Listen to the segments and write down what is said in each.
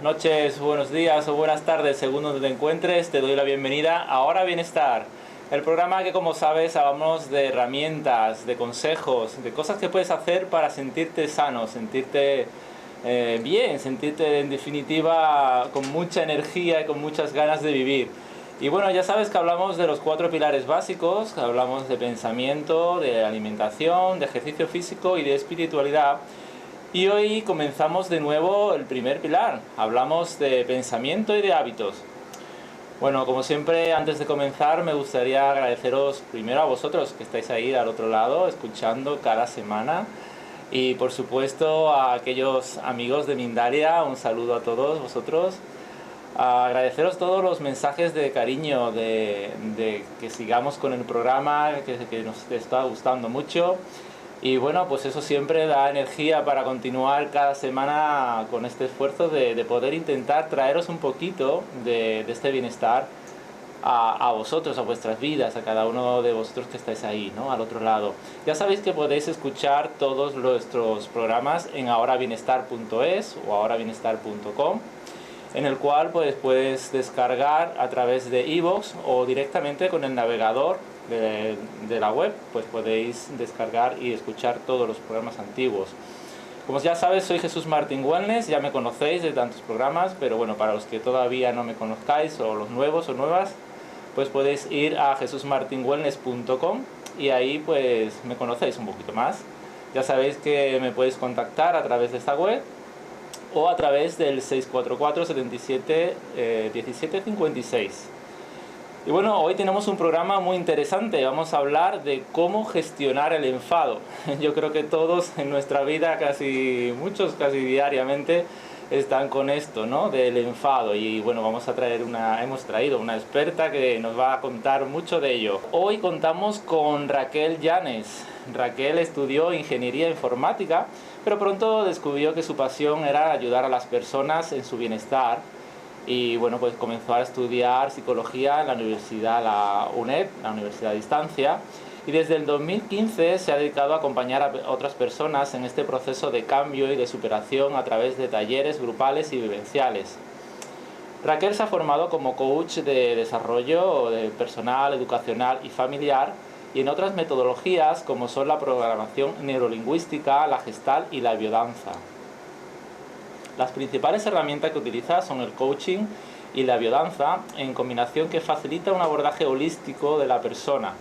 buenas noches, buenos días o buenas tardes, según donde te encuentres. Te doy la bienvenida a Ahora Bienestar, el programa que, como sabes, hablamos de herramientas, de consejos, de cosas que puedes hacer para sentirte sano, sentirte bien, sentirte en definitiva con mucha energía y con muchas ganas de vivir. Y bueno, ya sabes que hablamos de los 4 pilares básicos, que hablamos de pensamiento, de alimentación, de ejercicio físico y de espiritualidad. Y hoy comenzamos de nuevo el primer pilar, hablamos de pensamiento y de hábitos. Bueno, como siempre, antes de comenzar me gustaría agradeceros primero a vosotros que estáis ahí al otro lado, escuchando cada semana. Y por supuesto a aquellos amigos de Mindalia, un saludo a todos vosotros. Agradeceros todos los mensajes de cariño, de que sigamos con el programa, que nos está gustando mucho. Y bueno, pues eso siempre da energía para continuar cada semana con este esfuerzo de poder intentar traeros un poquito de este bienestar a vosotros, a vuestras vidas, a cada uno de vosotros que estáis ahí, ¿no? Al otro lado. Ya sabéis que podéis escuchar todos nuestros programas en ahorabienestar.es o ahorabienestar.com, en el cual pues puedes descargar a través de iVoox o directamente con el navegador de la web, pues podéis descargar y escuchar todos los programas antiguos. Como ya sabes, soy Jesús Martín Wellness, ya me conocéis de tantos programas, pero bueno, para los que todavía no me conozcáis o los nuevos o nuevas, pues podéis ir a jesusmartinwellness.com y ahí pues me conocéis un poquito más. Ya sabéis que me podéis contactar a través de esta web o a través del 644 77 17 56. Y bueno, hoy tenemos un programa muy interesante. Vamos a hablar de cómo gestionar el enfado. Yo creo que todos en nuestra vida, muchos casi diariamente, están con esto, ¿no? Del enfado. Y bueno, hemos traído una experta que nos va a contar mucho de ello. Hoy contamos con Raquel Llanes. Raquel estudió ingeniería informática, pero pronto descubrió que su pasión era ayudar a las personas en su bienestar. Y bueno, pues comenzó a estudiar psicología en la universidad, la UNED, la Universidad a Distancia, y desde el 2015 se ha dedicado a acompañar a otras personas en este proceso de cambio y de superación a través de talleres grupales y vivenciales. Raquel se ha formado como coach de desarrollo personal, educacional y familiar, y en otras metodologías como son la programación neurolingüística, la Gestalt y la biodanza. Las principales herramientas que utiliza son el coaching y la biodanza, en combinación, que facilita un abordaje holístico de la persona.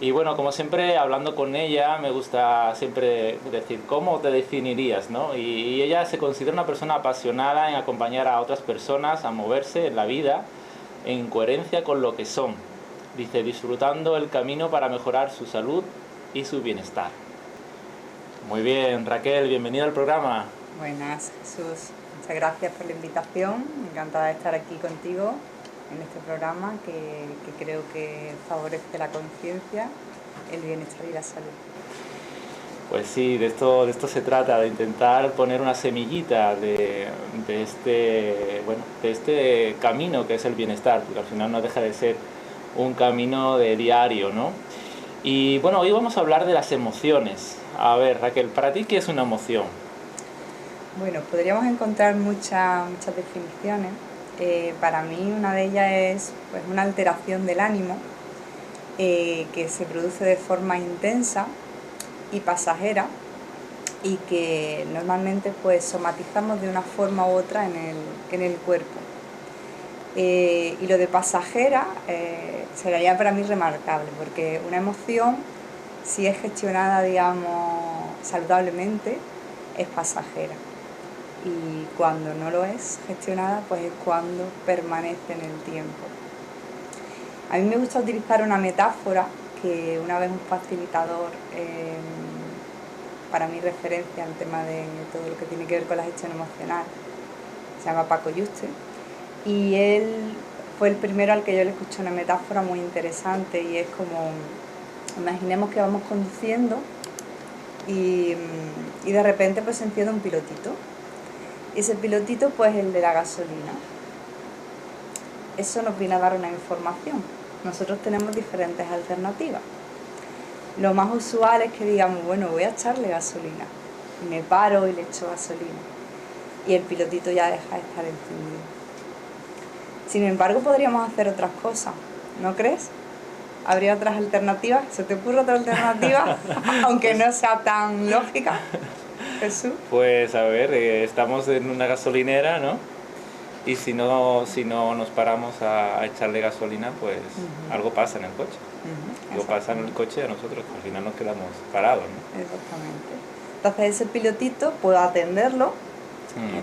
Y bueno, como siempre, hablando con ella, me gusta siempre decir cómo te definirías, ¿no? Y ella se considera una persona apasionada en acompañar a otras personas a moverse en la vida en coherencia con lo que son. Dice, disfrutando el camino para mejorar su salud y su bienestar. Muy bien, Raquel, bienvenida al programa. Buenas, Jesús. Muchas gracias por la invitación. Encantada de estar aquí contigo en este programa que creo que favorece la conciencia, el bienestar y la salud. Pues sí, de esto se trata, de intentar poner una semillita de este camino que es el bienestar, porque al final no deja de ser un camino de diario, ¿no? Y bueno, hoy vamos a hablar de las emociones. A ver, Raquel, ¿para ti qué es una emoción? Bueno, podríamos encontrar muchas definiciones. Para mí una de ellas es pues, una alteración del ánimo que se produce de forma intensa y pasajera y que normalmente pues somatizamos de una forma u otra en el cuerpo. Y lo de pasajera sería para mí remarcable, porque una emoción, si es gestionada, digamos, saludablemente, es pasajera. Y cuando no lo es gestionada, pues es cuando permanece en el tiempo. A mí me gusta utilizar una metáfora que una vez un facilitador, para mi referencia en tema de todo lo que tiene que ver con la gestión emocional, se llama Paco Yuste, y él fue el primero al que yo le escuché una metáfora muy interesante, y es como, imaginemos que vamos conduciendo y de repente pues se enciende un pilotito. Ese pilotito pues el de la gasolina. Eso nos viene a dar una información. Nosotros tenemos diferentes alternativas. Lo más usual es que digamos, bueno, voy a echarle gasolina. Me paro y le echo gasolina. y el pilotito ya deja de estar encendido. Sin embargo, podríamos hacer otras cosas, ¿no crees? ¿Habría otras alternativas? ¿Se te ocurre otra alternativa? Aunque no sea tan lógica, Jesús. Pues a ver, estamos en una gasolinera, ¿no? Y si no nos paramos a echarle gasolina, pues algo pasa en el coche. Algo pasa en el coche y a nosotros, que al final nos quedamos parados, ¿no? Exactamente. Entonces ese pilotito puedo atenderlo,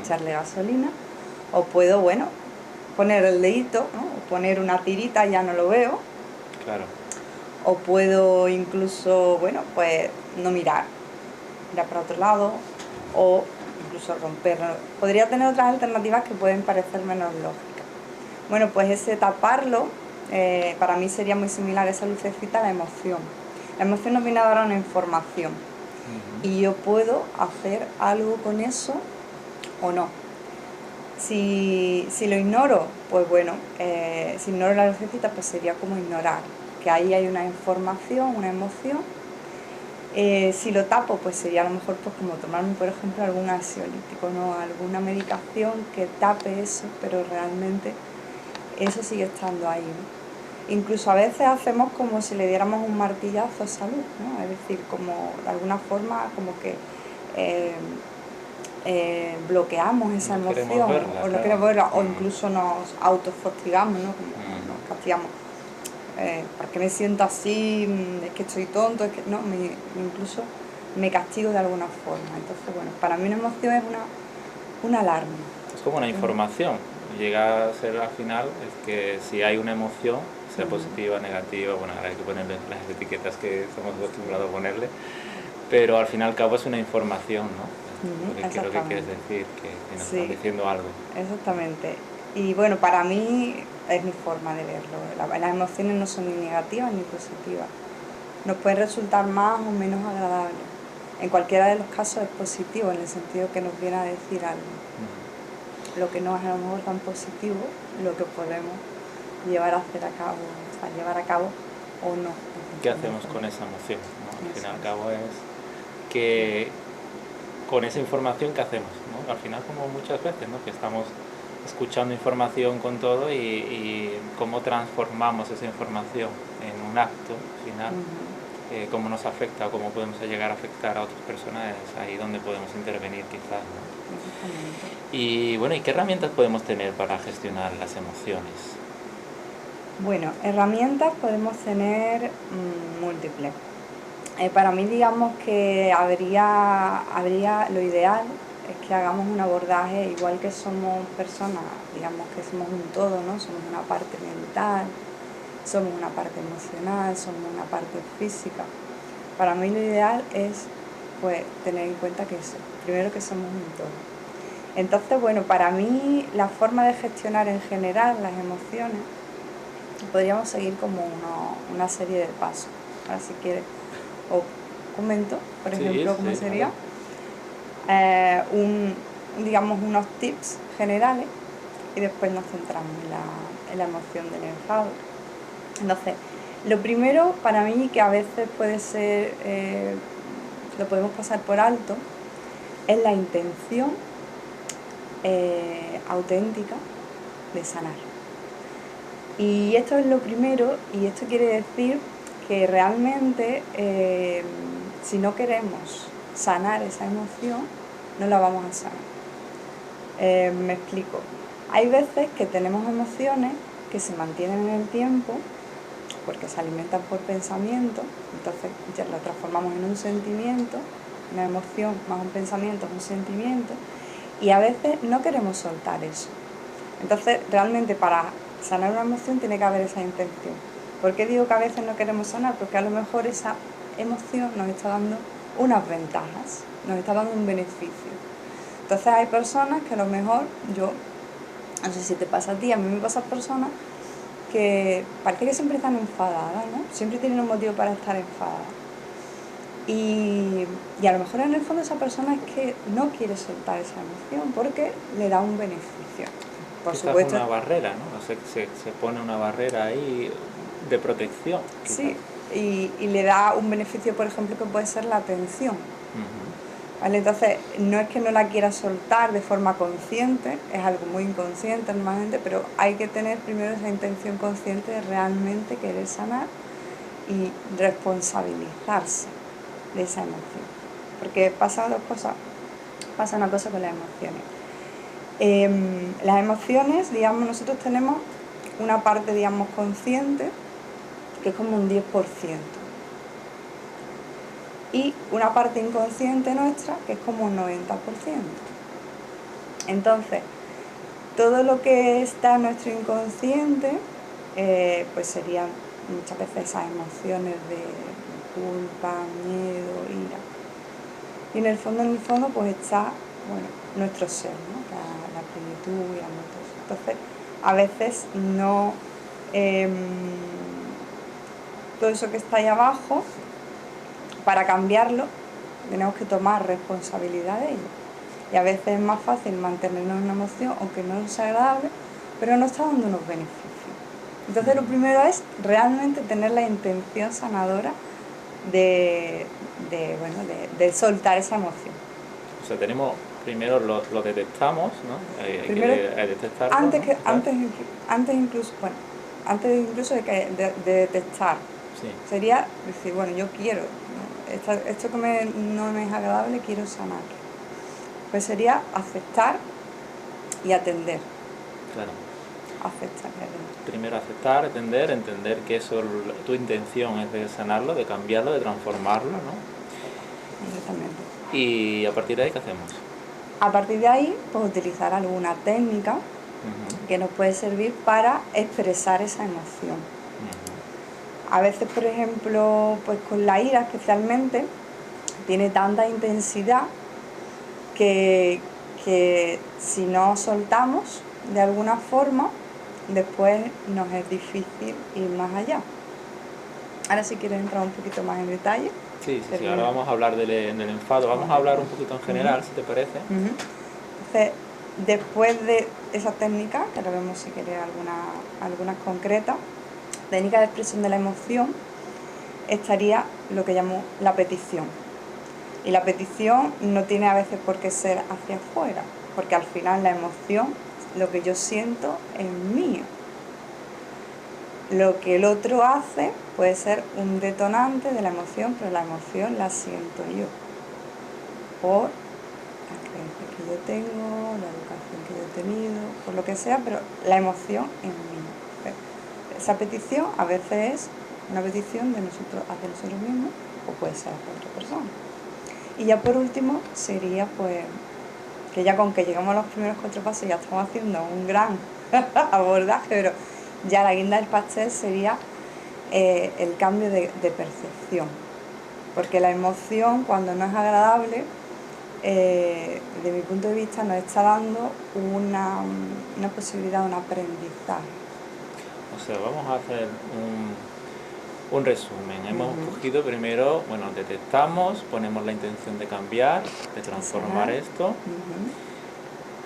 echarle gasolina, o puedo, bueno, poner el dedito, ¿no? O poner una tirita, ya no lo veo. Claro. O puedo incluso, bueno, pues no mirar para otro lado, o incluso romperlo. Podría tener otras alternativas que pueden parecer menos lógicas. Bueno, pues ese taparlo, para mí sería muy similar a esa lucecita a la emoción. La emoción nos viene a dar una información y yo puedo hacer algo con eso o no. Si lo ignoro, pues bueno, si ignoro la lucecita, pues sería como ignorar, que ahí hay una información, una emoción. Si lo tapo, pues sería a lo mejor pues como tomarme, por ejemplo, algún ansiolítico, ¿no? Alguna medicación que tape eso, pero realmente eso sigue estando ahí, ¿no? Incluso a veces hacemos como si le diéramos un martillazo a salud, ¿no? Es decir, como de alguna forma como que bloqueamos esa emoción, verla, o no queremos verla, o incluso nos autofustigamos, ¿no? Como nos castigamos. ¿Por qué me siento así? Es que estoy tonto, es que no, incluso me castigo de alguna forma. Entonces, bueno, para mí una emoción es una alarma. Es como una información. Llega a ser al final, es que si hay una emoción, sea positiva, negativa, bueno, ahora hay que ponerle las etiquetas que estamos acostumbrados a ponerle, pero al fin y al cabo es una información, ¿no? Porque creo que quieres decir, que nos están diciendo algo. Exactamente. Y bueno, para mí es mi forma de verlo. Las emociones no son ni negativas ni positivas. Nos pueden resultar más o menos agradables. En cualquiera de los casos es positivo, en el sentido que nos viene a decir algo. Lo que no es a lo mejor tan positivo, lo que podemos llevar a cabo o no. ¿Qué hacemos con esa emoción, ¿no? Al fin y al cabo es que con esa información, ¿qué hacemos, ¿no? Al final, como muchas veces, ¿no? Que estamos escuchando información con todo y cómo transformamos esa información en un acto final, cómo nos afecta o cómo podemos llegar a afectar a otras personas, es ahí donde podemos intervenir quizás, ¿no? Y bueno, ¿y qué herramientas podemos tener para gestionar las emociones? Bueno, herramientas podemos tener múltiples. Para mí, digamos que habría lo ideal es que hagamos un abordaje igual que somos personas, digamos que somos un todo, ¿no? Somos una parte mental, somos una parte emocional, somos una parte física. Para mí lo ideal es pues tener en cuenta que primero que somos un todo. Entonces, bueno, para mí la forma de gestionar en general las emociones podríamos seguir como una serie de pasos. Ahora si quieres os comento, por ejemplo, cómo sería. Digamos unos tips generales y después nos centramos en la emoción del enfado. Entonces, lo primero para mí, que a veces puede ser, lo podemos pasar por alto, es la intención auténtica de sanar. Y esto es lo primero, y esto quiere decir que realmente si no queremos sanar esa emoción, no la vamos a sanar. Me explico. Hay veces que tenemos emociones que se mantienen en el tiempo porque se alimentan por pensamiento, entonces ya lo transformamos en un sentimiento, una emoción más un pensamiento, un sentimiento, y a veces no queremos soltar eso. Entonces, realmente para sanar una emoción tiene que haber esa intención. ¿Por qué digo que a veces no queremos sanar? Porque a lo mejor esa emoción nos está dando unas ventajas, nos está dando un beneficio. Entonces hay personas que a lo mejor, no sé si te pasa a ti, a mí me pasan personas que parece que siempre están enfadadas, ¿no? Siempre tienen un motivo para estar enfadadas. Y a lo mejor en el fondo esa persona es que no quiere soltar esa emoción porque le da un beneficio. Por supuesto. Es una barrera, ¿no? Se pone una barrera ahí de protección. Quizás. Sí, y le da un beneficio, por ejemplo, que puede ser la atención. ¿vale? Entonces, no es que no la quiera soltar de forma consciente, es algo muy inconsciente normalmente, pero hay que tener primero esa intención consciente de realmente querer sanar y responsabilizarse de esa emoción. Porque pasa una cosa con las emociones. Las emociones, digamos, nosotros tenemos una parte, digamos, consciente, que es como un 10%. Y una parte inconsciente nuestra, que es como un 90%. Entonces, todo lo que está en nuestro inconsciente, pues serían muchas veces esas emociones de culpa, miedo, ira. Y en el fondo, pues está, bueno, nuestro ser, ¿no? La plenitud y amor. Entonces, a veces no... todo eso que está ahí abajo, para cambiarlo, tenemos que tomar responsabilidad de ello. Y a veces es más fácil mantenernos en una emoción, aunque no sea agradable, pero no está dando unos beneficios. Entonces lo primero es realmente tener la intención sanadora de soltar esa emoción. O sea, tenemos primero lo detectamos, ¿no? Primero, hay que detectarlo, antes incluso de detectar, sí. sería decir, bueno, yo quiero, ¿no? Esto que no me es agradable, quiero sanar. Pues sería aceptar y atender. Claro. Aceptar y atender. Primero aceptar, entender que eso, tu intención es de sanarlo, de cambiarlo, de transformarlo, ¿no? Exactamente. Y a partir de ahí, ¿qué hacemos? A partir de ahí, pues utilizar alguna técnica que nos puede servir para expresar esa emoción. A veces, por ejemplo, pues con la ira especialmente, tiene tanta intensidad que si no soltamos de alguna forma, después nos es difícil ir más allá. Ahora si quieres entrar un poquito más en detalle. Sí, ahora vamos a hablar del enfado, vamos a hablar un poquito en general, si te parece. Entonces, después de esa técnica, que ahora vemos si quieres algunas concretas, técnica de expresión de la emoción, estaría lo que llamo la petición. Y la petición no tiene a veces por qué ser hacia afuera, porque al final la emoción, lo que yo siento es mío. Lo que el otro hace puede ser un detonante de la emoción, pero la emoción la siento yo, por las creencias que yo tengo, la educación que yo he tenido, por lo que sea, pero la emoción es mía. Esa petición a veces es una petición de nosotros hacia nosotros mismos, o puede ser hacia otra persona. Y ya por último sería pues que ya con que llegamos a los primeros 4 pasos ya estamos haciendo un gran abordaje, pero ya la guinda del pastel sería el cambio de percepción, porque la emoción, cuando no es agradable, desde mi punto de vista nos está dando una posibilidad, un aprendizaje. O sea, vamos a hacer un resumen. Hemos cogido primero, bueno, detectamos, ponemos la intención de cambiar, de transformar esto.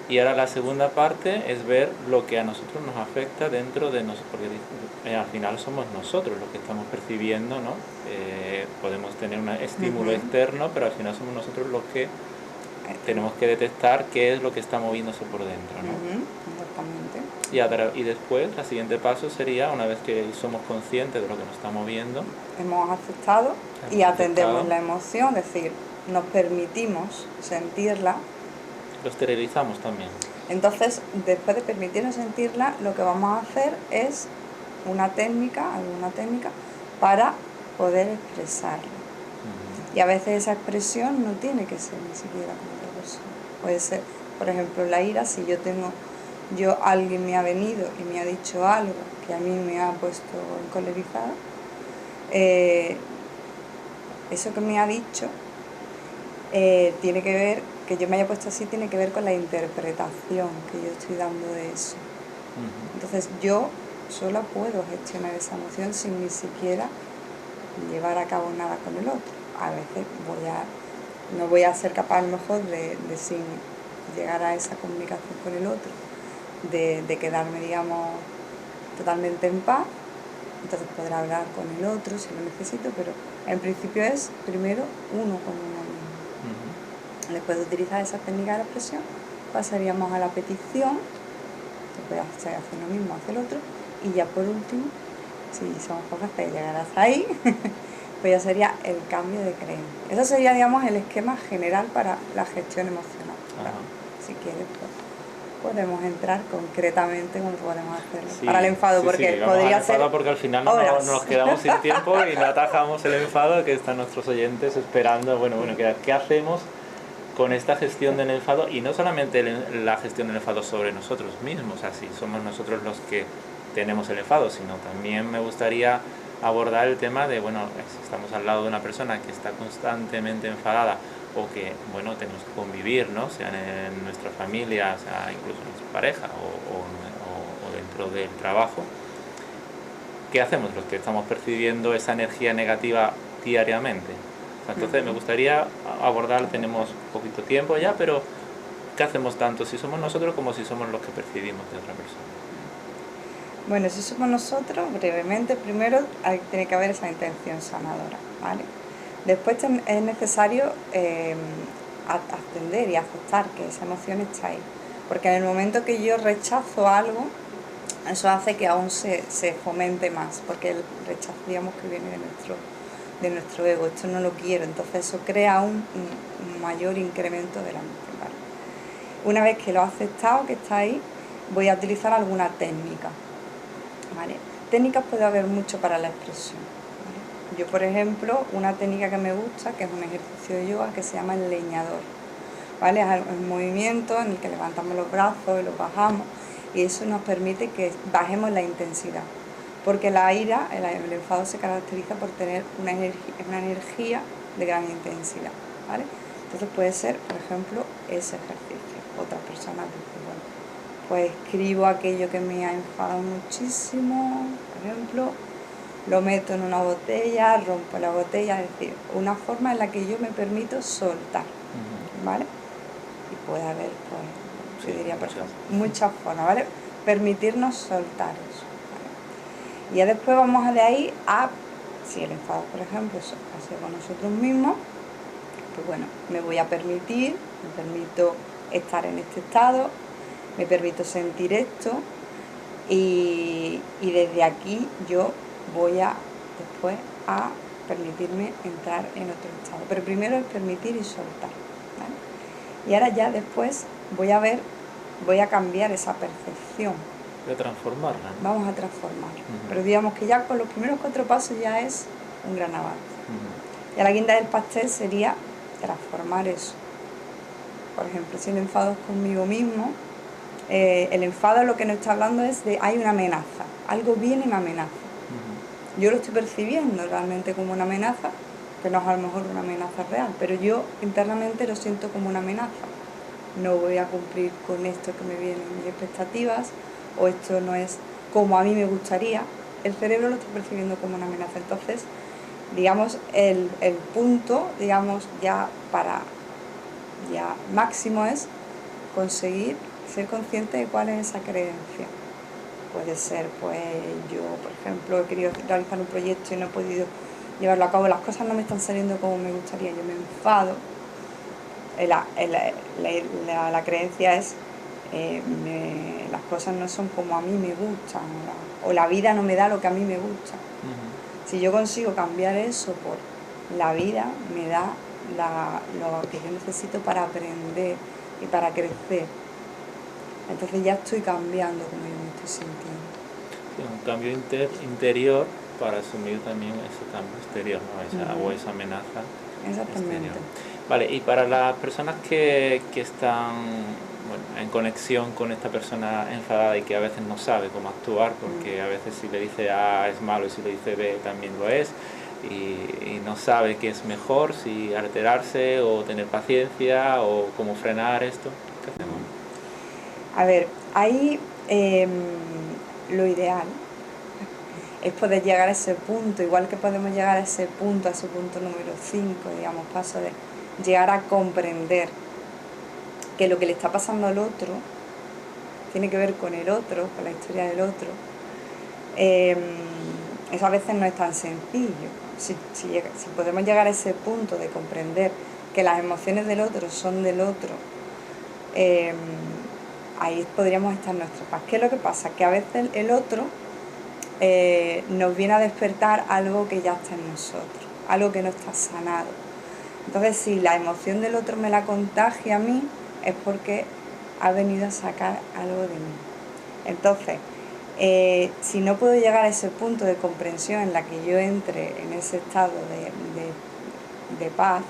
Y ahora la segunda parte es ver lo que a nosotros nos afecta dentro de nosotros, porque al final somos nosotros los que estamos percibiendo, ¿no? Podemos tener un estímulo externo, pero al final somos nosotros los que tenemos que detectar qué es lo que está moviéndose por dentro, ¿no? Exactamente. Y después, el siguiente paso sería, una vez que somos conscientes de lo que nos está moviendo, hemos aceptado y atendemos la emoción, es decir, nos permitimos sentirla. Lo esterilizamos también. Entonces, después de permitirnos sentirla, lo que vamos a hacer es alguna técnica para poder expresarla. Y a veces esa expresión no tiene que ser ni siquiera con otra persona. Puede ser, por ejemplo, la ira, si alguien me ha venido y me ha dicho algo que a mí me ha puesto encolerizada, eso que me ha dicho tiene que ver, que yo me haya puesto así, tiene que ver con la interpretación que yo estoy dando de eso. Entonces yo sola puedo gestionar esa emoción sin ni siquiera llevar a cabo nada con el otro. A veces no voy a ser capaz a lo mejor de sin llegar a esa comunicación con el otro, de quedarme, digamos, totalmente en paz. Entonces podré hablar con el otro si lo necesito, pero en principio es primero uno con uno mismo. Después de utilizar esa técnica de la expresión, pasaríamos a la petición, que puede hacer lo mismo, hace el otro, y ya por último, si somos capaces de llegar hasta ahí, pues ya sería el cambio de creencia. Eso sería, digamos, el esquema general para la gestión emocional. Claro, si quieres, pues podemos entrar concretamente cómo podemos hacerlo. Sí, para el enfado, porque podría ser porque al final nos quedamos sin tiempo y no atajamos el enfado, que están nuestros oyentes esperando. Bueno, ¿qué hacemos con esta gestión del enfado? Y no solamente la gestión del enfado sobre nosotros mismos, así somos nosotros los que tenemos el enfado, sino también me gustaría abordar el tema de, bueno, si estamos al lado de una persona que está constantemente enfadada o que, bueno, tenemos que convivir, ¿no? Sea en nuestra familia, sea incluso en nuestra pareja o dentro del trabajo, ¿qué hacemos los que estamos percibiendo esa energía negativa diariamente? Entonces me gustaría abordar, tenemos poquito tiempo ya, pero ¿qué hacemos tanto si somos nosotros como si somos los que percibimos de otra persona? Bueno, si somos nosotros, brevemente, primero tiene que haber esa intención sanadora, ¿vale? Después es necesario atender y aceptar que esa emoción está ahí, porque en el momento que yo rechazo algo, eso hace que aún se fomente más, porque el rechazo, digamos, que viene de nuestro ego, esto no lo quiero, entonces eso crea un mayor incremento de la emoción, ¿vale? Una vez que lo he aceptado, que está ahí, voy a utilizar alguna técnica, ¿vale? Técnicas puede haber mucho para la expresión, ¿vale? Yo, por ejemplo, una técnica que me gusta, que es un ejercicio de yoga que se llama el leñador, ¿vale? Es un movimiento en el que levantamos los brazos y los bajamos, y eso nos permite que bajemos la intensidad, porque la ira, el enfado se caracteriza por tener una energía de gran intensidad, ¿vale? Entonces puede ser, por ejemplo, ese ejercicio. Otras personas dicen, bueno, pues escribo aquello que me ha enfadado muchísimo, por ejemplo, lo meto en una botella, rompo la botella, es decir, una forma en la que yo me permito soltar, ¿vale? Y puede haber, pues, yo diría, muchas formas, ¿vale? Permitirnos soltar eso, ¿vale? Y ya después vamos de ahí a, si el enfado, por ejemplo, ha sido con nosotros mismos, pues bueno, me voy a permitir, me permito estar en este estado, me permito sentir esto y desde aquí yo voy a después a permitirme entrar en otro estado. Pero primero es permitir y soltar, ¿vale? Y ahora ya después voy a cambiar esa percepción. Voy a transformarla, ¿no? Vamos a transformarla. Pero digamos que ya con los primeros 4 pasos ya es un gran avance. Y a la guinda del pastel sería transformar eso. Por ejemplo, si el enfado es conmigo mismo, el enfado lo que nos está hablando es de hay una amenaza, algo viene y me amenaza. Yo lo estoy percibiendo realmente como una amenaza, que no es a lo mejor una amenaza real, pero yo internamente lo siento como una amenaza. No voy a cumplir con esto que me vienen mis expectativas, o esto no es como a mí me gustaría. El cerebro lo está percibiendo como una amenaza. Entonces, digamos, el punto, digamos, ya máximo es conseguir ser consciente de cuál es esa creencia. Puede ser, pues, yo, por ejemplo, he querido realizar un proyecto y no he podido llevarlo a cabo, las cosas no me están saliendo como me gustaría, yo me enfado. La creencia es, las cosas no son como a mí me gustan, o la vida no me da lo que a mí me gusta. Si yo consigo cambiar eso por la vida me da lo que yo necesito para aprender y para crecer, entonces ya estoy cambiando como yo me estoy sintiendo. Sí, un cambio interior para asumir también ese cambio exterior, ¿no? O esa amenaza. Exactamente. Exterior. Vale, y para las personas que están, bueno, en conexión con esta persona enfadada y que a veces no sabe cómo actuar, porque a veces si le dice A es malo y si le dice B también lo es, y no sabe qué es mejor, si alterarse o tener paciencia o cómo frenar esto, ¿qué hacemos? A ver, ahí lo ideal es poder llegar a ese punto, igual que podemos llegar a ese punto número 5, digamos, paso de llegar a comprender que lo que le está pasando al otro tiene que ver con el otro, con la historia del otro. Eso a veces no es tan sencillo. Si podemos llegar a ese punto de comprender que las emociones del otro son del otro, ahí podríamos estar en nuestra paz. ¿Qué es lo que pasa? Que a veces el otro nos viene a despertar algo que ya está en nosotros, algo que no está sanado. Entonces, si la emoción del otro me la contagia a mí, es porque ha venido a sacar algo de mí. Entonces, si no puedo llegar a ese punto de comprensión en la que yo entre en ese estado de paz,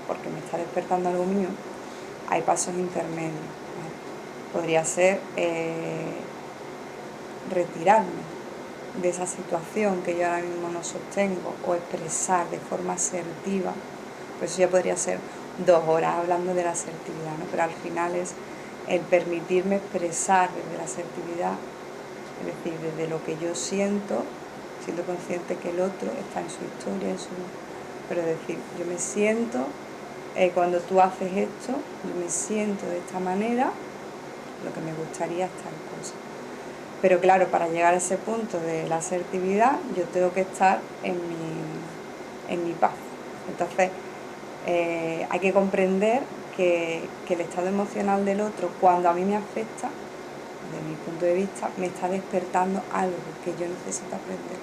porque me está despertando algo mío, hay pasos intermedios, ¿vale? Podría ser retirarme de esa situación que yo ahora mismo no sostengo, o expresar de forma asertiva. Pues eso ya podría ser 2 horas hablando de la asertividad, ¿no? Pero al final es el permitirme expresar desde la asertividad, es decir, desde lo que yo siento, siendo consciente que el otro está en su historia, pero es decir, yo me siento, cuando tú haces esto, yo me siento de esta manera, lo que me gustaría es tal cosa. Pero claro, para llegar a ese punto de la asertividad, yo tengo que estar en mi paz. Entonces, hay que comprender que el estado emocional del otro, cuando a mí me afecta, desde mi punto de vista, me está despertando algo que yo necesito aprender.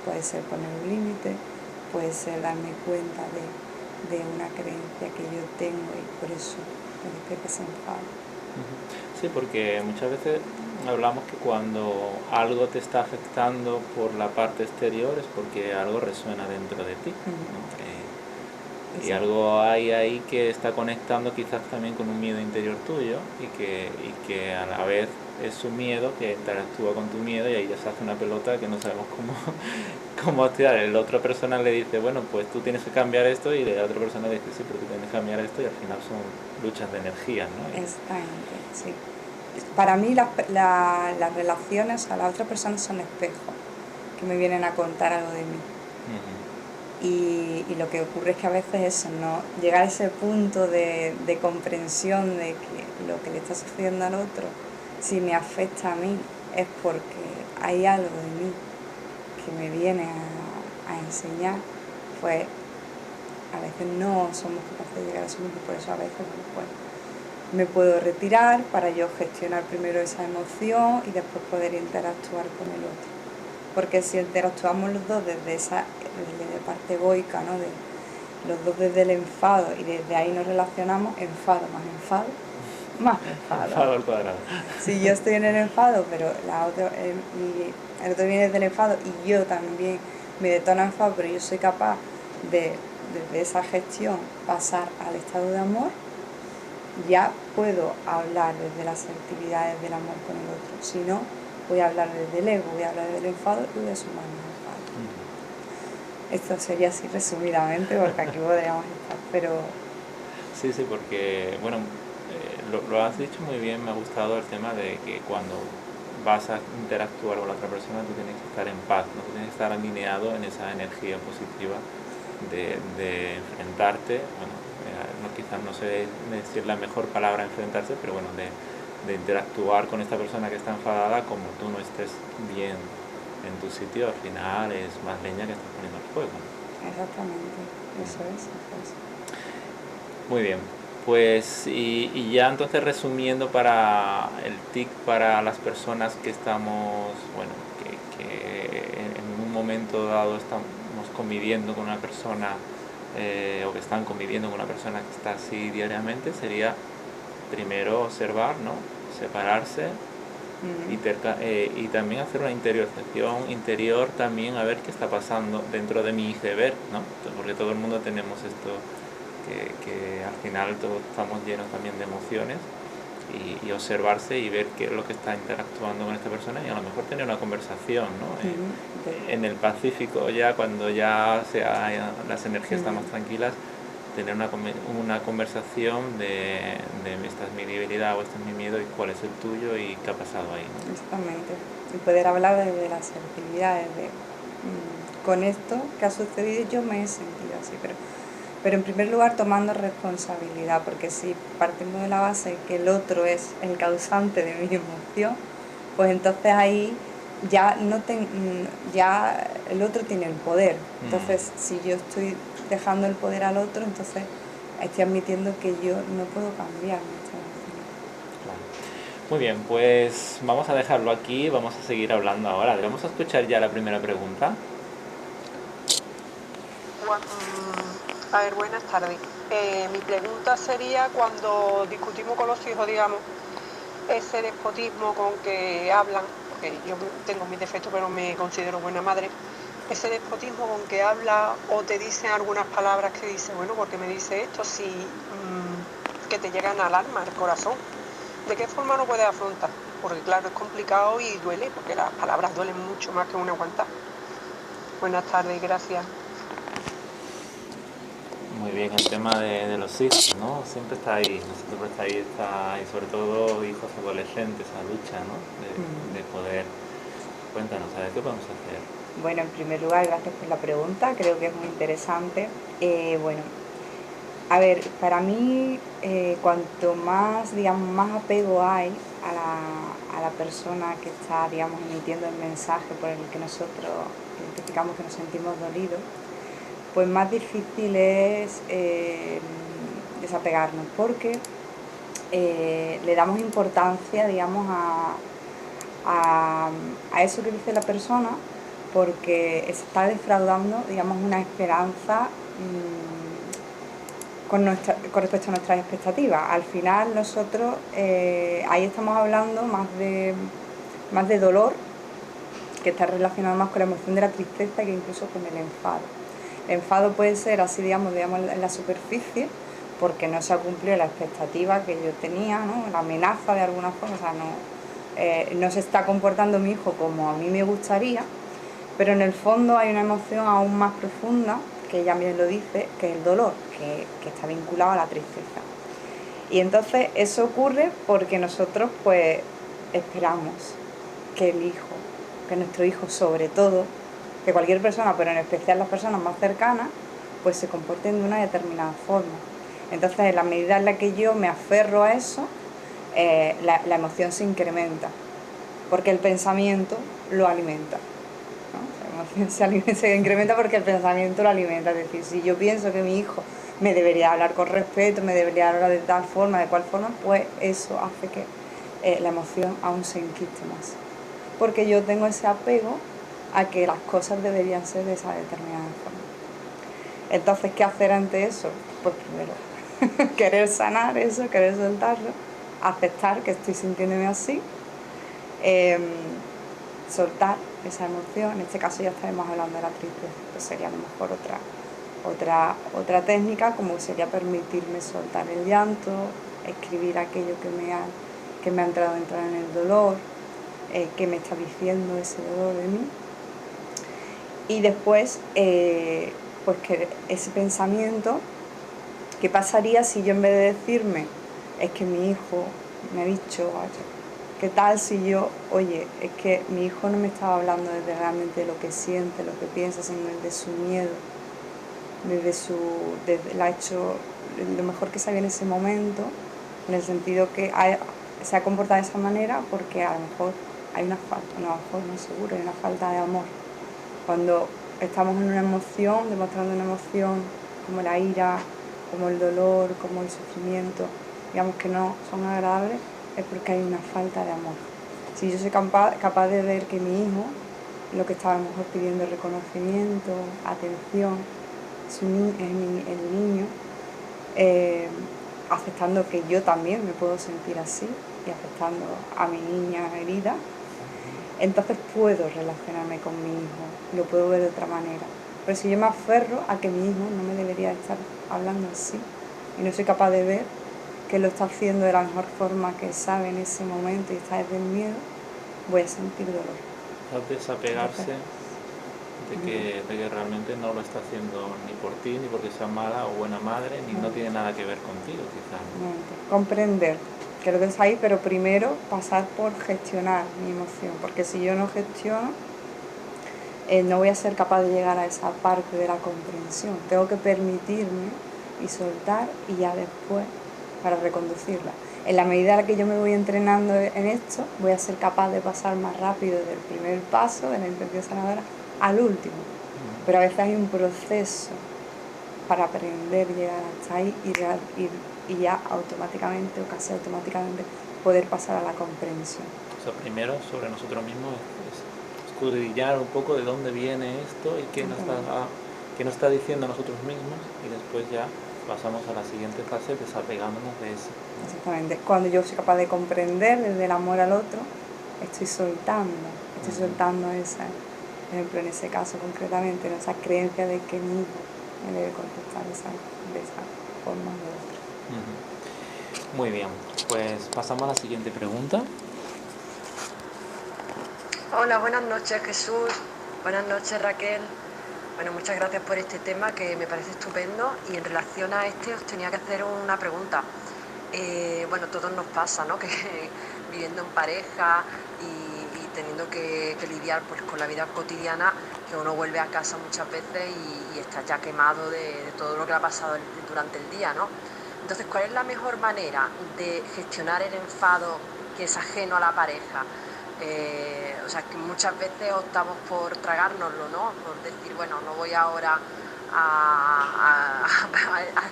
Puede ser poner un límite, puede ser darme cuenta de una creencia que yo tengo y por eso me despierta ese enfado. Sí, porque muchas veces hablamos que cuando algo te está afectando por la parte exterior es porque algo resuena dentro de ti, ¿no? Y algo hay ahí que está conectando quizás también con un miedo interior tuyo y que a la vez es un miedo que interactúa con tu miedo y ahí ya se hace una pelota que no sabemos cómo activar. La otra persona le dice, bueno, pues tú tienes que cambiar esto, y la otra persona le dice, sí, pero tú tienes que cambiar esto, y al final son luchas de energía, ¿no? Exactamente, sí. Para mí las relaciones, o sea, las otras personas son espejos que me vienen a contar algo de mí. Y lo que ocurre es que a veces eso, ¿no? Llegar a ese punto de comprensión de que lo que le está sucediendo al otro, si me afecta a mí, es porque hay algo de mí que me viene a enseñar, pues a veces no somos capaces de llegar a ese punto. Por eso a veces pues, me puedo retirar para yo gestionar primero esa emoción y después poder interactuar con el otro. Porque si interactuamos los dos desde la parte egoica, ¿no? De los dos desde el enfado, y desde ahí nos relacionamos, enfado, más enfado. Enfado al cuadrado. Si yo estoy en el enfado, pero el otro viene desde el enfado y yo también me detona enfado, pero yo soy capaz de, desde esa gestión, pasar al estado de amor, ya puedo hablar desde la asertividad, desde el amor con el otro. Si no, voy a hablar desde el ego, voy a hablar desde el enfado y voy a sumar mi enfado. Esto sería así resumidamente, porque aquí podríamos estar, pero... Sí, porque, bueno, lo has dicho muy bien, me ha gustado el tema de que cuando vas a interactuar con la otra persona, tú tienes que estar en paz, ¿no? Tú tienes que estar alineado en esa energía positiva de enfrentarte, bueno, quizás no sé decir la mejor palabra enfrentarse, pero bueno, de interactuar con esta persona que está enfadada, como tú no estés bien en tu sitio, al final es más leña que estás poniendo al fuego. Exactamente, eso es. Muy bien, pues y ya entonces resumiendo para el TIC, para las personas que estamos, bueno, que en un momento dado estamos conviviendo con una persona o que están conviviendo con una persona que está así diariamente, sería primero observar, ¿no? Separarse y también hacer una interiorización interior también, a ver qué está pasando dentro de mi iceberg, ¿no? Porque todo el mundo tenemos esto que al final todos estamos llenos también de emociones, y observarse y ver qué es lo que está interactuando con esta persona, y a lo mejor tener una conversación, ¿no? En el Pacífico, ya cuando ya las energías están más tranquilas, tener una conversación de esta es mi debilidad o este es mi miedo y cuál es el tuyo y qué ha pasado ahí, ¿no? Exactamente, y poder hablar desde la asertividad, desde con esto que ha sucedido yo me he sentido así, pero en primer lugar tomando responsabilidad, porque si partimos de la base de que el otro es el causante de mi emoción, pues entonces ahí ya ya el otro tiene el poder. Entonces, si yo estoy dejando el poder al otro, entonces estoy admitiendo que yo no puedo cambiar nuestras emociones. Claro. Muy bien, pues vamos a dejarlo aquí, vamos a seguir hablando ahora. Vamos a escuchar ya la primera pregunta. A ver, buenas tardes. Mi pregunta sería, cuando discutimos con los hijos, digamos, ese despotismo con que hablan, porque yo tengo mis defectos pero me considero buena madre, ese despotismo con que habla o te dicen algunas palabras que dice, bueno, porque me dice esto, si que te llegan al alma, al corazón, ¿de qué forma lo puedes afrontar? Porque claro, es complicado y duele, porque las palabras duelen mucho más que una aguantar. Buenas tardes, gracias. Muy bien, el tema de los hijos, ¿no? Siempre está ahí, siempre está ahí, y sobre todo hijos adolescentes, esa lucha, ¿no? De poder... Cuéntanos, ¿sabes qué podemos hacer? Bueno, en primer lugar, gracias por la pregunta, creo que es muy interesante. Bueno, a ver, para mí, cuanto más, digamos, más apego hay a la persona que está, digamos, emitiendo el mensaje por el que nosotros identificamos que nos sentimos dolidos, pues más difícil es desapegarnos, porque le damos importancia, digamos, a eso que dice la persona, porque está defraudando, digamos, una esperanza con respecto a nuestras expectativas. Al final nosotros ahí estamos hablando más de dolor, que está relacionado más con la emoción de la tristeza que incluso con el enfado. El enfado puede ser así, digamos en la superficie, porque no se ha cumplido la expectativa que yo tenía, ¿no? La amenaza de alguna forma, o sea, no se está comportando mi hijo como a mí me gustaría, pero en el fondo hay una emoción aún más profunda, que ella bien lo dice, que es el dolor, que está vinculado a la tristeza. Y entonces eso ocurre porque nosotros pues esperamos que nuestro hijo sobre todo, que cualquier persona, pero en especial las personas más cercanas, pues se comporten de una determinada forma. Entonces, en la medida en la que yo me aferro a eso, la emoción se incrementa, porque el pensamiento lo alimenta, ¿no? La emoción se incrementa porque el pensamiento lo alimenta. Es decir, si yo pienso que mi hijo me debería hablar con respeto, me debería hablar de tal forma, de cual forma, pues eso hace que la emoción aún se enquiste más. Porque yo tengo ese apego a que las cosas deberían ser de esa determinada forma. Entonces, ¿qué hacer ante eso? Pues primero, querer sanar eso, querer soltarlo, aceptar que estoy sintiéndome así, soltar esa emoción. En este caso ya estaremos hablando de la tristeza, pues sería a lo mejor otra técnica, como sería permitirme soltar el llanto, escribir aquello que me ha entrado a entrar en el dolor, que me está diciendo ese dolor de mí. Y después, pues que ese pensamiento, ¿qué pasaría si yo en vez de decirme, es que mi hijo me ha dicho, ¿qué tal si yo, oye, es que mi hijo no me estaba hablando desde realmente lo que siente, lo que piensa, sino desde su miedo, la ha hecho lo mejor que sabía en ese momento, en el sentido que se ha comportado de esa manera porque a lo mejor hay una falta, no, a lo mejor no seguro, hay una falta de amor. Cuando estamos en una emoción, demostrando una emoción como la ira, como el dolor, como el sufrimiento, digamos que no son agradables, es porque hay una falta de amor. Si yo soy capaz de ver que mi hijo, lo que está a lo mejor pidiendo reconocimiento, atención, es el niño, aceptando que yo también me puedo sentir así y aceptando a mi niña herida, entonces puedo relacionarme con mi hijo, lo puedo ver de otra manera. Pero si yo me aferro a que mi hijo no me debería estar hablando así y no soy capaz de ver que lo está haciendo de la mejor forma que sabe en ese momento y está desde el miedo, voy a sentir dolor. Desapegarse de que realmente no lo está haciendo ni por ti, ni porque sea mala o buena madre, ni no tiene nada que ver contigo, quizás. Comprender que lo que es ahí, pero primero pasar por gestionar mi emoción, porque si yo no gestiono, no voy a ser capaz de llegar a esa parte de la comprensión. Tengo que permitirme y soltar y ya después para reconducirla. En la medida en la que yo me voy entrenando en esto, voy a ser capaz de pasar más rápido del primer paso de la intención sanadora al último. Pero a veces hay un proceso para aprender llegar hasta ahí y ya automáticamente o casi automáticamente poder pasar a la comprensión. O sea, primero sobre nosotros mismos es escudriñar un poco de dónde viene esto y qué nos está diciendo a nosotros mismos, y después ya pasamos a la siguiente fase desapegándonos de eso. Exactamente. Cuando yo soy capaz de comprender desde el amor al otro, estoy soltando esa, por ejemplo, en ese caso concretamente, esa creencia de que mi hijo me debe contestar de esa forma de otra. Muy bien, pues pasamos a la siguiente pregunta. Hola, buenas noches Jesús, buenas noches Raquel. Bueno, muchas gracias por este tema que me parece estupendo, y en relación a este os tenía que hacer una pregunta. Bueno, todos nos pasa, ¿no? Que viviendo en pareja y teniendo que lidiar pues con la vida cotidiana, que uno vuelve a casa muchas veces y está ya quemado de todo lo que ha pasado durante el día, ¿no? Entonces, ¿cuál es la mejor manera de gestionar el enfado que es ajeno a la pareja? O sea, que muchas veces optamos por tragárnoslo, ¿no? Por decir, bueno, no voy ahora a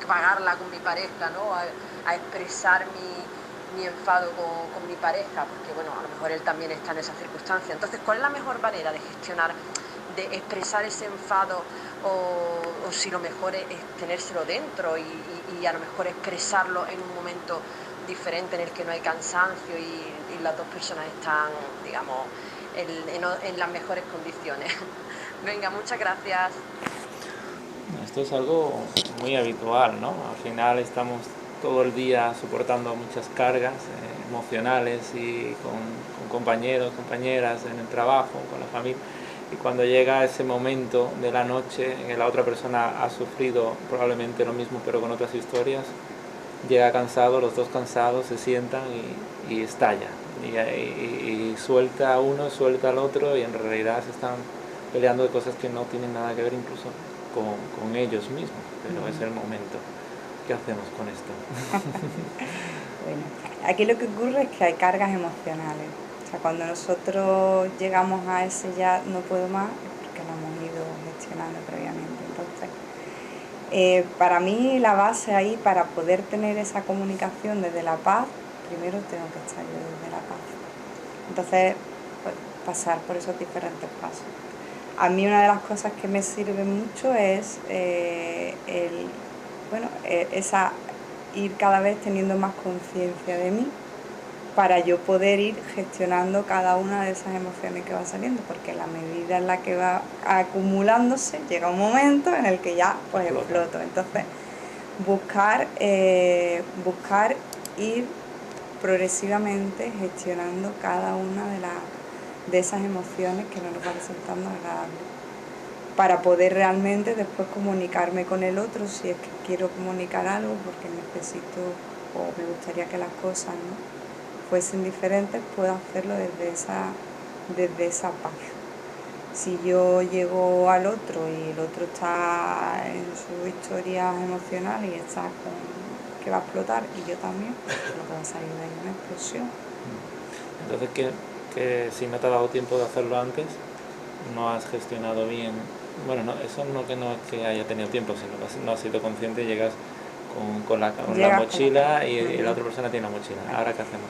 pagarla con mi pareja, ¿no? A expresar mi enfado con mi pareja, porque, bueno, a lo mejor él también está en esa circunstancia. Entonces, ¿cuál es la mejor manera de gestionar, de expresar ese enfado, o si lo mejor es tenérselo dentro y a lo mejor expresarlo en un momento diferente en el que no hay cansancio y las dos personas están, digamos, en las mejores condiciones? Venga, muchas gracias. Esto es algo muy habitual, ¿no? Al final estamos todo el día soportando muchas cargas emocionales y con compañeros, compañeras en el trabajo, con la familia, y cuando llega ese momento de la noche en que la otra persona ha sufrido probablemente lo mismo pero con otras historias, llega cansado, los dos cansados se sientan y estalla, y suelta a uno, suelta al otro, y en realidad se están peleando de cosas que no tienen nada que ver incluso con ellos mismos, pero es el momento. ¿Qué hacemos con esto? Bueno, aquí lo que ocurre es que hay cargas emocionales. O sea, cuando nosotros llegamos a ese ya no puedo más, es porque lo hemos ido gestionando previamente. Entonces, para mí la base ahí, para poder tener esa comunicación desde la paz, primero tengo que estar yo desde la paz. Entonces, pues, pasar por esos diferentes pasos. A mí una de las cosas que me sirve mucho es ir cada vez teniendo más conciencia de mí, para yo poder ir gestionando cada una de esas emociones que van saliendo, porque la medida en la que va acumulándose, llega un momento en el que ya pues exploto. Entonces, buscar ir progresivamente gestionando cada una de esas emociones que no nos van resultando agradables, para poder realmente después comunicarme con el otro si es que quiero comunicar algo, porque necesito o me gustaría que las cosas, ¿no?, fuesen diferentes, puedo hacerlo desde esa paz. Si yo llego al otro y el otro está en su historia emocional y está que va a explotar, y yo también, pues lo que va a salir de ahí es una explosión. Entonces, que si no te ha dado tiempo de hacerlo antes, no has gestionado bien. Bueno, no, eso no es que haya tenido tiempo, sino que no has sido consciente y llegas con la mochila y la otra persona tiene la mochila. ¿Ahora qué hacemos?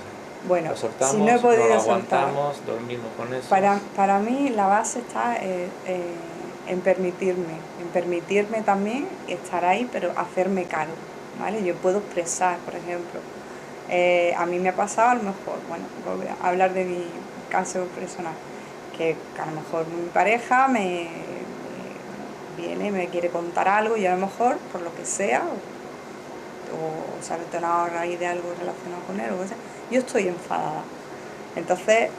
Bueno, lo soltamos, si no he podido lo aguantamos, dormimos con eso. Para mí la base está en permitirme también estar ahí, pero hacerme cargo, ¿vale? Yo puedo expresar, por ejemplo, a mí me ha pasado, a lo mejor, bueno, voy a hablar de mi caso personal, que a lo mejor mi pareja me viene, me quiere contar algo, y a lo mejor, por lo que sea, o se ha detonado a raíz de algo relacionado con él, o lo que sea, yo estoy enfadada. Entonces,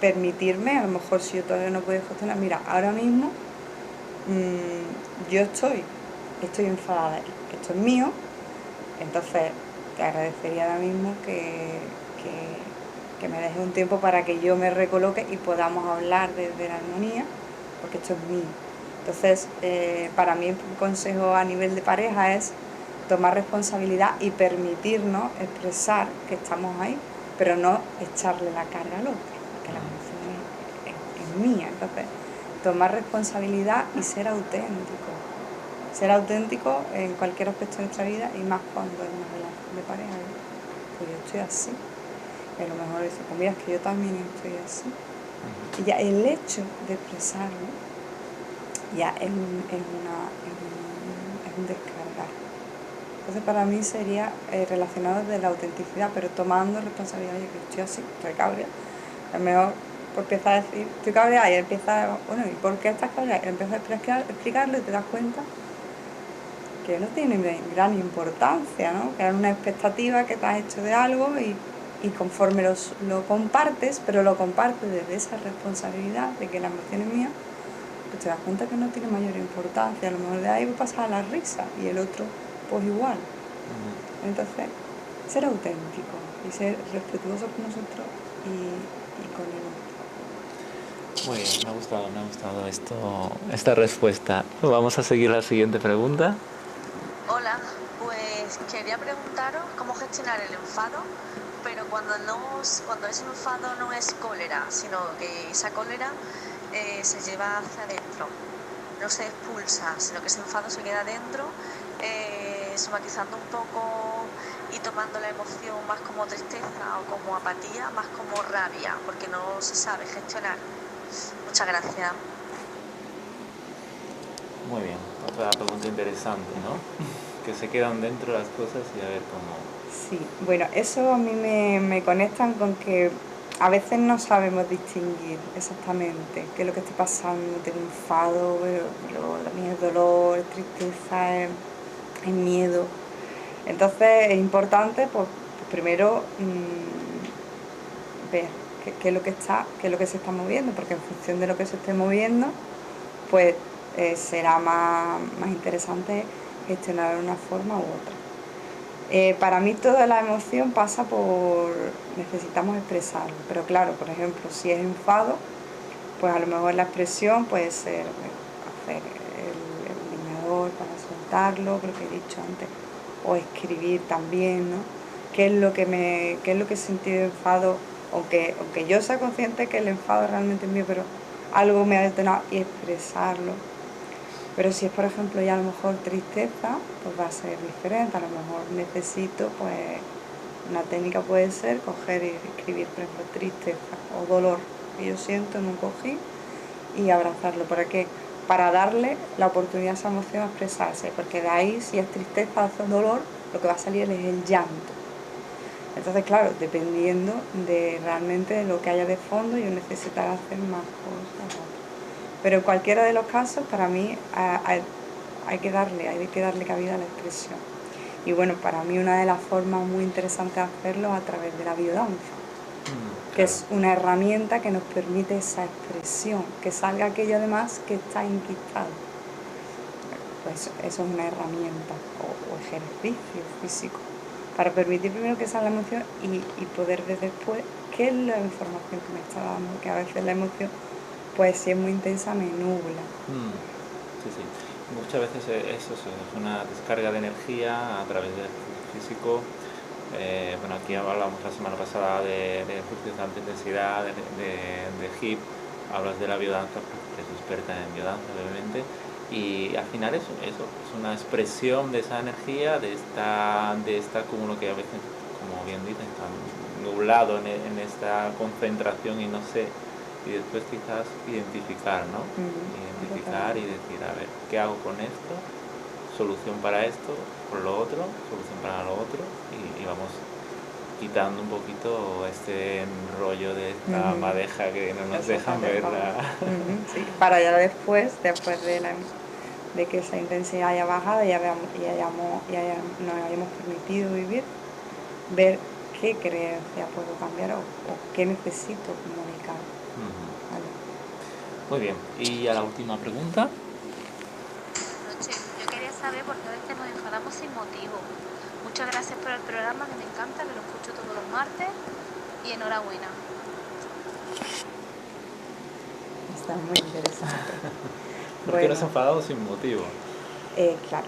permitirme, a lo mejor si yo todavía no puedo gestionar, mira, ahora mismo yo estoy enfadada, esto es mío, entonces te agradecería ahora mismo que me dejes un tiempo para que yo me recoloque y podamos hablar desde la armonía, porque esto es mío. Entonces, para mí un consejo a nivel de pareja es tomar responsabilidad y permitirnos expresar que estamos ahí, pero no echarle la carga al otro, porque la emoción es mía. Entonces, tomar responsabilidad y ser auténtico. ser auténtico en cualquier aspecto de nuestra vida y más cuando es una relación de pareja, ¿no? Pues yo estoy así. Y a lo mejor dice, pues mira, es que yo también estoy así. Y ya el hecho de expresarlo ya es un descargar. Entonces para mí sería relacionado de la autenticidad, pero tomando responsabilidad. Oye, que estoy así, estoy cabreada. A lo mejor pues empieza a decir, estoy cabreada, y empieza, bueno, ¿y por qué estás cabreada? Y empieza a explicarlo y te das cuenta que no tiene gran importancia, ¿no? Que es una expectativa que te has hecho de algo y conforme lo compartes, pero lo compartes desde esa responsabilidad de que la emoción es mía, pues te das cuenta que no tiene mayor importancia. A lo mejor de ahí pasa a la risa y el otro pues igual. Entonces, ser auténtico y ser respetuoso con nosotros y con el otro. Muy bien, me ha gustado esta respuesta. Vamos a seguir la siguiente pregunta. Hola, pues quería preguntaros cómo gestionar el enfado, pero cuando ese enfado no es cólera, sino que esa cólera se lleva hacia adentro, no se expulsa, sino que ese enfado se queda dentro, somatizando un poco y tomando la emoción más como tristeza o como apatía, más como rabia, porque no se sabe gestionar. Muchas gracias. Muy bien, otra pregunta interesante, ¿no? Que se quedan dentro las cosas y a ver cómo... Sí, bueno, eso a mí me conectan con que a veces no sabemos distinguir exactamente qué es lo que está pasando. Tengo enfado, pero también es dolor, es tristeza, es miedo. Entonces es importante, pues primero ver qué es lo que se está moviendo, porque en función de lo que se esté moviendo, pues será más interesante gestionar de una forma u otra. Para mí toda la emoción pasa por necesitamos expresarlo, pero claro, por ejemplo, si es enfado, pues a lo mejor la expresión puede ser hacer el lineador para soltarlo, lo que he dicho antes, o escribir también, ¿no? ¿Qué es lo que he sentido de enfado? Aunque yo sea consciente que el enfado realmente es mío, pero algo me ha detonado, y expresarlo. Pero si es, por ejemplo, ya a lo mejor tristeza, pues va a ser diferente. A lo mejor necesito, pues, una técnica puede ser coger y escribir, por ejemplo, tristeza o dolor que yo siento en un cojín y abrazarlo. ¿Para qué? Para darle la oportunidad a esa emoción a expresarse, porque de ahí, si es tristeza o dolor, lo que va a salir es el llanto. Entonces, claro, dependiendo de realmente lo que haya de fondo, yo necesitaré hacer más cosas. Pero en cualquiera de los casos, para mí, hay que darle cabida a la expresión. Y bueno, para mí una de las formas muy interesantes de hacerlo es a través de la biodanza, que es una herramienta que nos permite esa expresión, que salga aquello además que está enquistado. Pues eso es una herramienta o ejercicio físico para permitir primero que salga la emoción y poder ver después qué es la información que me está dando, que a veces la emoción, pues si es muy intensa, me nubla. Sí, sí. Muchas veces eso es una descarga de energía a través del físico. Bueno, aquí hablamos la semana pasada de ejercicios de alta intensidad, de HIIT, hablas de la biodanza, porque es experta en biodanza, obviamente, y al final eso es una expresión de esa energía, de esta cúmulo que a veces, como bien dicen, está nublado en esta concentración y no sé, y después quizás identificar, ¿no? Identificar y decir, a ver, ¿qué hago con esto? Solución para esto, por lo otro, solución para lo otro, y vamos quitando un poquito este rollo de esta madeja que no nos dejan verla. Sí, para ya después de que esa intensidad haya bajado y nos hayamos permitido vivir, ver qué creencia puedo cambiar o qué necesito comunicar. Vale. Muy bien, y a la última pregunta. Yo quería saber por qué a veces nos enfadamos sin motivo. Muchas gracias por el programa, que me encanta, que lo escucho todos los martes, y enhorabuena. Está muy interesante. ¿Por qué nos enfadamos sin motivo? Claro.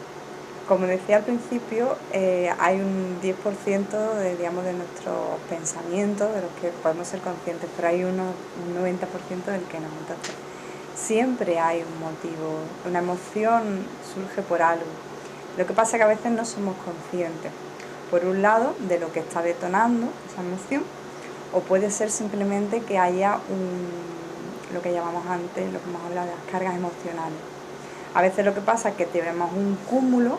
Como decía al principio, hay un 10% de nuestros pensamientos de los que podemos ser conscientes, pero hay un 90% del que no. Entonces, siempre hay un motivo, una emoción surge por algo. Lo que pasa es que a veces no somos conscientes, por un lado, de lo que está detonando esa emoción, o puede ser simplemente que haya lo que llamamos antes, lo que hemos hablado de las cargas emocionales. A veces lo que pasa es que tenemos un cúmulo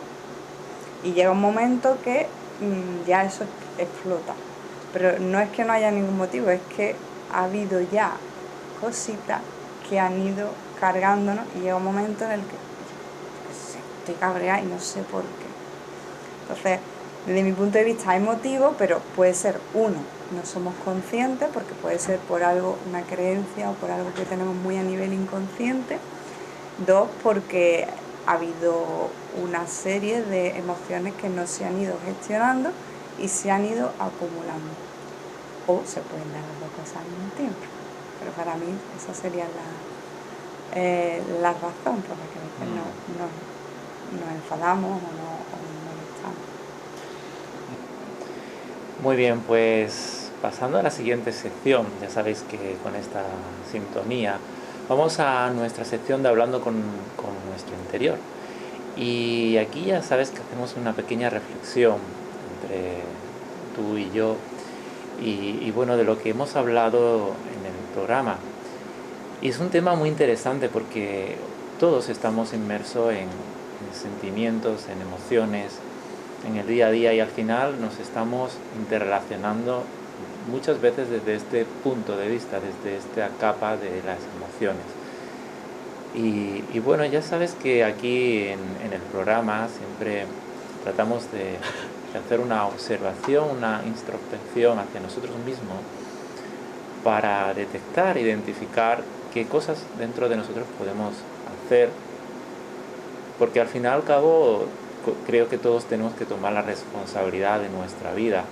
y llega un momento que ya eso explota. Pero no es que no haya ningún motivo, es que ha habido ya cositas que han ido cargándonos y llega un momento en el que estoy cabreada y no sé por qué. Entonces, desde mi punto de vista hay motivos, pero puede ser uno, no somos conscientes porque puede ser por algo, una creencia o por algo que tenemos muy a nivel inconsciente. Dos, porque ha habido una serie de emociones que no se han ido gestionando y se han ido acumulando. O se pueden dar las dos cosas al mismo tiempo. Pero para mí esa sería la razón por la que a veces nos enfadamos o no molestamos. Muy bien, pues pasando a la siguiente sección, ya sabéis que con esta sintonía vamos a nuestra sección de hablando con nuestro interior. Y aquí ya sabes que hacemos una pequeña reflexión entre tú y yo y bueno, de lo que hemos hablado en el programa. Y es un tema muy interesante porque todos estamos inmersos en sentimientos, en emociones, en el día a día, y al final nos estamos interrelacionando muchas veces desde este punto de vista, desde esta capa de las emociones. Y bueno, ya sabes que aquí en el programa siempre tratamos de hacer una observación, una introspección hacia nosotros mismos para detectar, identificar qué cosas dentro de nosotros podemos hacer, porque al final al cabo creo que todos tenemos que tomar la responsabilidad de nuestra vida,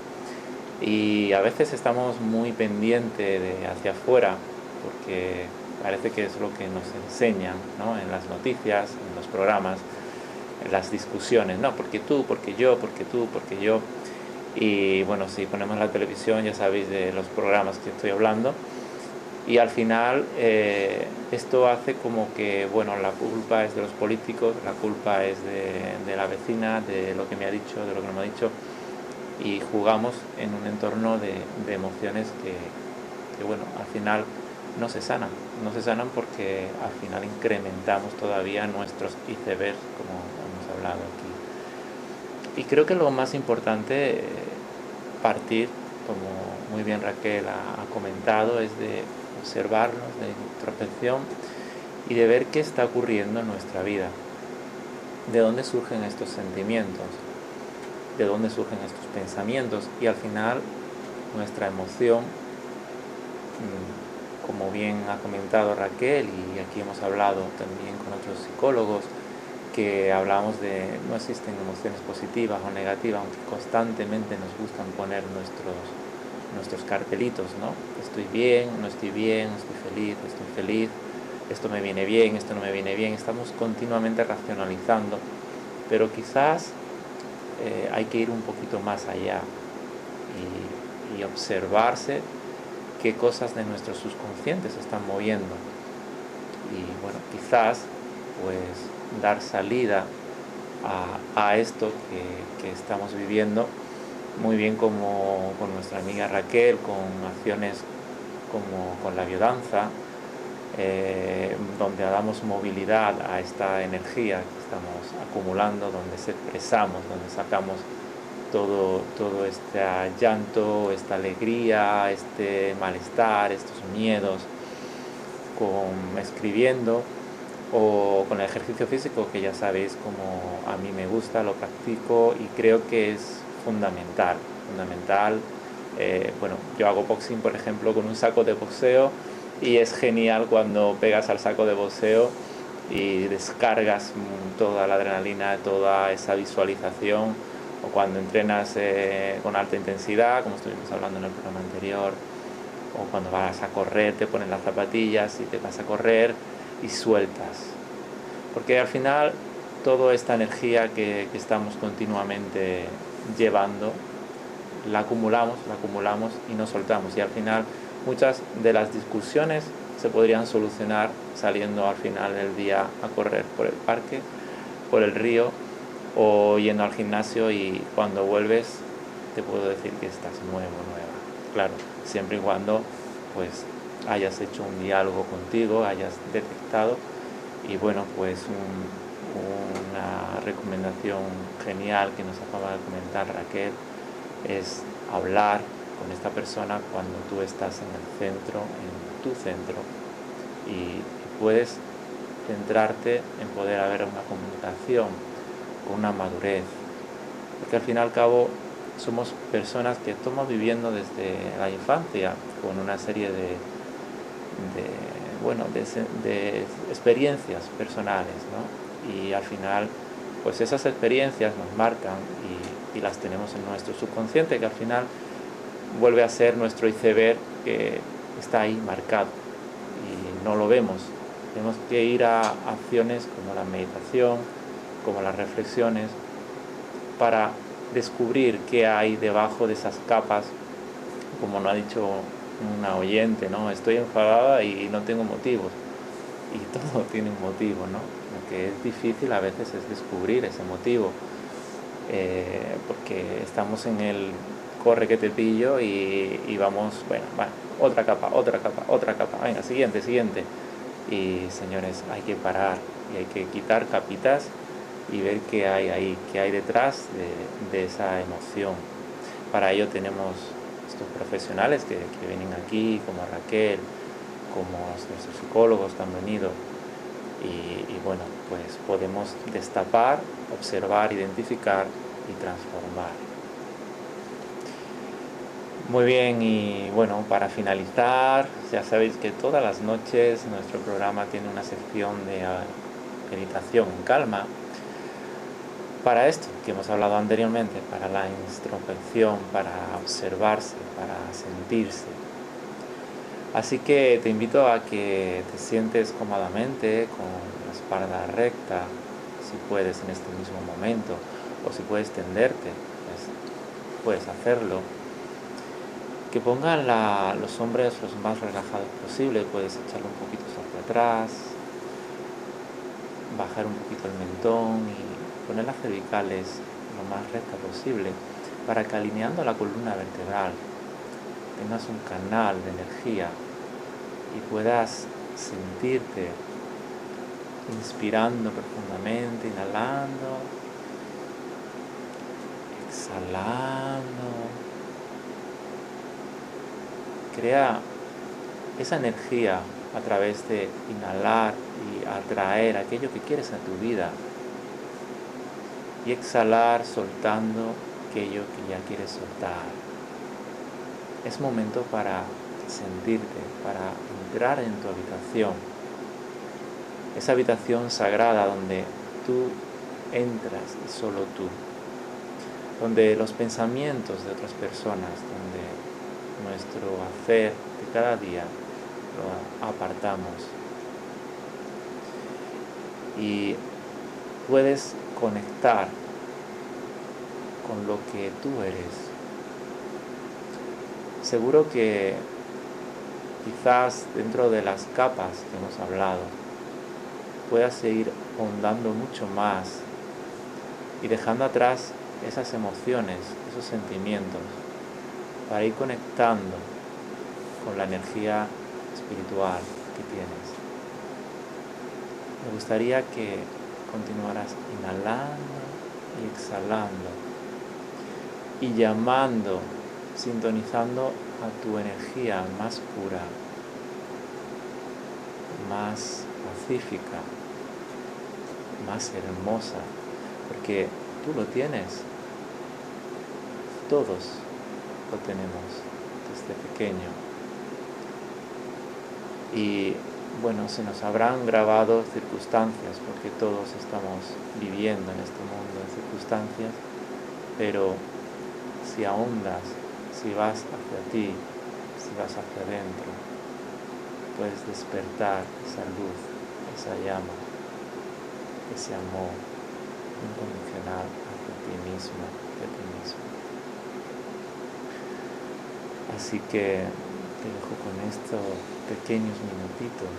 y a veces estamos muy pendientes de hacia afuera porque parece que es lo que nos enseñan, ¿no? En las noticias, en los programas, en las discusiones, ¿no? Porque tú, porque yo, porque tú, porque yo. Y bueno, si ponemos la televisión ya sabéis de los programas que estoy hablando, y al final esto hace como que, bueno, la culpa es de los políticos, la culpa es de la vecina, de lo que me ha dicho, de lo que no me ha dicho, y jugamos en un entorno de emociones que bueno, al final no se sanan porque al final incrementamos todavía nuestros icebergs, como hemos hablado aquí. Y creo que lo más importante partir, como muy bien Raquel ha comentado, es de observarnos, de introspección y de ver qué está ocurriendo en nuestra vida, de dónde surgen estos sentimientos, de dónde surgen estos pensamientos, y al final nuestra emoción, como bien ha comentado Raquel, y aquí hemos hablado también con otros psicólogos, que hablamos de no existen emociones positivas o negativas, aunque constantemente nos gustan poner nuestros cartelitos, ¿no? Estoy bien, no estoy bien, estoy feliz, esto me viene bien, esto no me viene bien. Estamos continuamente racionalizando, pero quizás hay que ir un poquito más allá y observarse qué cosas de nuestros subconscientes se están moviendo, y bueno, quizás pues dar salida a esto que estamos viviendo, muy bien como con nuestra amiga Raquel, con acciones como con la biodanza, donde damos movilidad a esta energía que estamos acumulando, donde se expresamos, donde sacamos todo este llanto, esta alegría, este malestar, estos miedos, con escribiendo o con el ejercicio físico, que ya sabéis como a mí me gusta, lo practico y creo que es fundamental. Bueno, yo hago boxing, por ejemplo, con un saco de boxeo, y es genial cuando pegas al saco de boxeo y descargas toda la adrenalina, toda esa visualización, o cuando entrenas con alta intensidad, como estuvimos hablando en el programa anterior, o cuando vas a correr, te pones las zapatillas y te vas a correr y sueltas, porque al final toda esta energía que estamos continuamente llevando la acumulamos y no soltamos, y al final muchas de las discusiones se podrían solucionar saliendo al final del día a correr por el parque, por el río o yendo al gimnasio, y cuando vuelves te puedo decir que estás nueva. Claro, siempre y cuando pues hayas hecho un diálogo contigo, hayas detectado. Y bueno, pues una recomendación genial que nos acaba de comentar Raquel es hablar con esta persona cuando tú estás en el centro, en tu centro, y puedes centrarte en poder haber una comunicación con una madurez, porque al fin y al cabo somos personas que estamos viviendo desde la infancia con una serie de experiencias personales, ¿no? Y al final pues esas experiencias nos marcan y las tenemos en nuestro subconsciente, que al final vuelve a ser nuestro iceberg que está ahí marcado y no lo vemos. Tenemos que ir a acciones como la meditación, como las reflexiones, para descubrir qué hay debajo de esas capas, como lo ha dicho una oyente, ¿no? Estoy enfadada y no tengo motivos. Y todo tiene un motivo, ¿no? Lo que es difícil a veces es descubrir ese motivo, porque estamos en el corre que te pillo y vamos, bueno, otra capa, venga, siguiente. Y señores, hay que parar y hay que quitar capitas y ver qué hay ahí, qué hay detrás de esa emoción. Para ello tenemos estos profesionales que vienen aquí, como Raquel, como nuestros psicólogos que han venido, y bueno, pues podemos destapar, observar, identificar y transformar. Muy bien, y bueno, para finalizar, ya sabéis que todas las noches nuestro programa tiene una sección de meditación en calma, para esto que hemos hablado anteriormente, para la introspección, para observarse, para sentirse. Así que te invito a que te sientes cómodamente con la espalda recta, si puedes en este mismo momento, o si puedes tenderte, pues puedes hacerlo. Que pongan los hombros los más relajados posible, puedes echarlo un poquito hacia atrás, bajar un poquito el mentón y poner las cervicales lo más recta posible, para que alineando la columna vertebral tengas un canal de energía y puedas sentirte inspirando profundamente, inhalando, exhalando. Crea esa energía a través de inhalar y atraer aquello que quieres en tu vida, y exhalar soltando aquello que ya quieres soltar. Es momento para sentirte, para entrar en tu habitación, esa habitación sagrada donde tú entras y solo tú, donde los pensamientos de otras personas, donde nuestro hacer de cada día lo apartamos, y puedes conectar con lo que tú eres. Seguro que quizás dentro de las capas que hemos hablado puedas seguir ahondando mucho más y dejando atrás esas emociones, esos sentimientos, para ir conectando con la energía espiritual que tienes. Me gustaría que continuaras inhalando y exhalando y llamando, sintonizando a tu energía más pura, más pacífica, más hermosa, porque tú lo tienes, todos lo tenemos desde pequeño. Y bueno, se nos habrán grabado circunstancias, porque todos estamos viviendo en este mundo en circunstancias, pero si ahondas, si vas hacia ti, si vas hacia adentro, puedes despertar esa luz, esa llama, ese amor incondicional hacia ti mismo, hacia ti mismo. Así que te Te dejo con estos pequeños minutitos.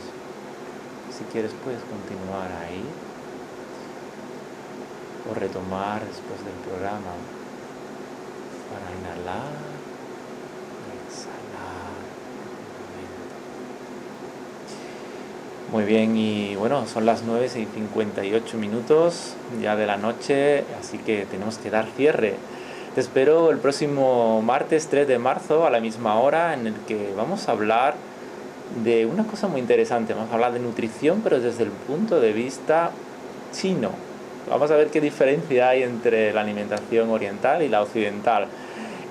Si quieres puedes continuar ahí o retomar después del programa para inhalar y exhalar. Muy bien, y bueno, son las 9:58 ya de la noche, así que tenemos que dar cierre. Te espero el próximo martes 3 de marzo a la misma hora, en el que vamos a hablar de una cosa muy interesante. Vamos a hablar de nutrición, pero desde el punto de vista chino. Vamos a ver qué diferencia hay entre la alimentación oriental y la occidental.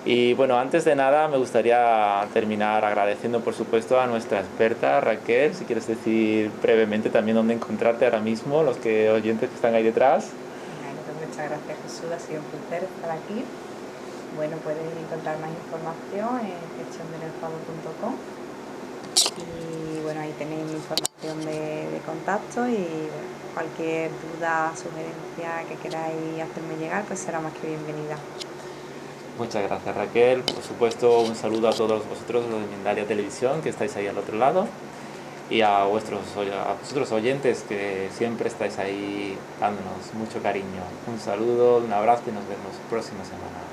Y bueno, antes de nada me gustaría terminar agradeciendo por supuesto a nuestra experta Raquel. Si quieres decir brevemente también dónde encontrarte ahora mismo, los oyentes que están ahí detrás. Bueno, pues muchas gracias, Jesús, ha sido un placer estar aquí. Bueno, puedes encontrar más información en gestiondelenfado.com y bueno, ahí tenéis mi información de contacto y bueno, cualquier duda, sugerencia que queráis hacerme llegar, pues será más que bienvenida. Muchas gracias, Raquel. Por supuesto, un saludo a todos vosotros, los de Mindalia Televisión, que estáis ahí al otro lado, y a vosotros oyentes que siempre estáis ahí dándonos mucho cariño. Un saludo, un abrazo y nos vemos próxima semana.